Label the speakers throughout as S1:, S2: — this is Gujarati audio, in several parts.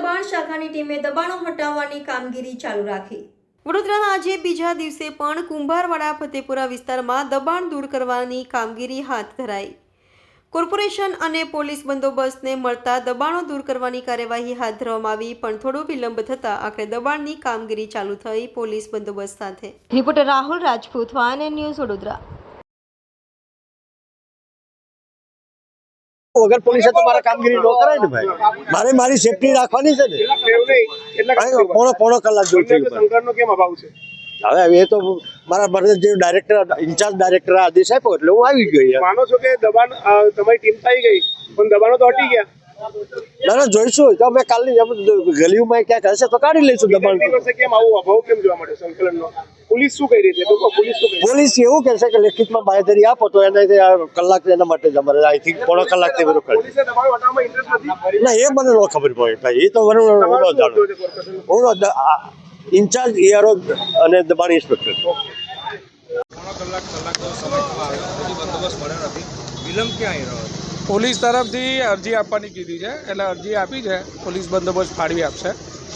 S1: દબાણ શાખાની ટીમે દબાણો હટાવવાની કામગીરી ચાલુ રાખી। વડોદરાના આજે બીજા દિવસે પણ કુંભારવાડા ફતેપુરા વિસ્તારમાં દબાણ દૂર કરવાની કામગીરી હાથ ધરાઈ। કોર્પોરેશન અને પોલીસ બંદોબસ્તને મળતા દબાણો દૂર કરવાની કાર્યવાહી હાથ ધરવામાં આવી, પણ થોડો વિલંબ થતાં આખરે દબાણની કામગીરી ચાલુ થઈ પોલીસ બંદોબસ્ત સાથે। રિપોર્ટર રાહુલ રાજપૂત, વાન ન્યૂઝ, વડોદરા।
S2: वगर पुलिस तो मारा कामगिरी न कराय ने भाई, मारे मारी सेफ्टी राखवानी छे ने। પોણો કલાક જેવું થયું।
S3: સંકરનો કેમ અભાવ છે?
S2: હવે એ તો મારા બર્થડે જે ડાયરેક્ટર ઇન્ચાર્જ ડાયરેક્ટર આદેશ આપ્યો એટલે હું આવી ગઈ।
S3: માનો છો કે દબાણ તમારી ટીમ થઈ ગઈ પણ દબાણો તો હટી ગયા?
S2: ના જોઈશું તો અમે કાલની ગલીઓમાં ક્યાંક હશે તો કાઢી લઈશું દબાણ।
S3: કેમ આવું અભાવ કેમ જોવા મળે સંકલનનો? પોલીસ શું કહી રહી છે?
S2: પોલીસ એવું કહે છે કે લેખિતમાં બાંહેધરી આપો તો એને કલાક એના માટે જ અમારે આઈ થિંક પોણો કલાકથી બધું કરે। ના એ મને ન ખબર પડે ભાઈ, એ તો હું જાણું। ઇન્ચાર્જ ઈઆરઓ અને દબાણ ઇન્સ્પેક્ટર।
S4: પોલીસ તરફથી અરજી આપવાની કીધી છે, એટલે અરજી આપી છે, પોલીસ બંદોબસ્ત ફાળવી આપશે,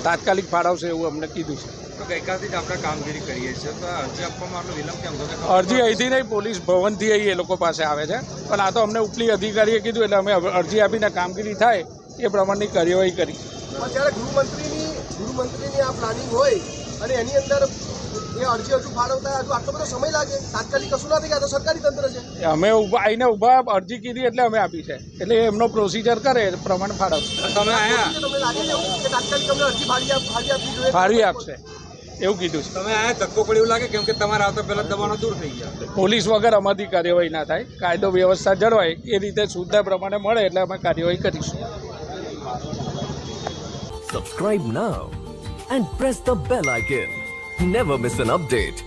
S4: તાત્કાલિક ફાળવશે એવું અમને કીધું છે।
S5: તો ગઈકાલથી જ આપણે કામગીરી કરીએ છીએ, તો અરજી આપવામાં આટલો વિલંબ કેમ થતો?
S4: અરજી અહીંથી નહીં, પોલીસ ભવનથી અહીં એ લોકો પાસે આવે છે, પણ આ તો અમને ઉપલી અધિકારીએ કીધું એટલે અમે અરજી આપીને કામગીરી થાય એ પ્રમાણની કાર્યવાહી કરી।
S3: જ્યારે ગૃહમંત્રીની આ પ્લાનિંગ હોય અને એની અંદર એ અરજી હજુ ફાળવતા હજુ આટલો બધો સમય લાગે, તાત્કાલિક કશું ના થાય, આ તો સરકારી તંત્ર છે।
S4: અમે આવીને ઊભા અરજી કીધી એટલે અમે આપી છે, એટલે એમનો પ્રોસિજર કરે એ પ્રમાણે ફાળવશે।
S5: તમે આયા
S3: તમને લાગે છે કે તાત્કાલિક અમને અરજી ફાળવી આપવી જોઈએ?
S4: ફાળવી આપશે એવું કીધું છે।
S5: તમે આયા ધક્કો પડે એવું લાગે કેમ કે તમારા આવતા પહેલા દબાણો દૂર થઈ ગયા?
S4: પોલીસ વગર અમારી કાર્યવાહી ના થાય, કાયદો વ્યવસ્થા જળવાય એ રીતે સુવિધા પ્રમાણે મળે એટલે અમે કાર્યવાહી કરીશું।
S6: Subscribe now and press the bell icon. Never miss an update.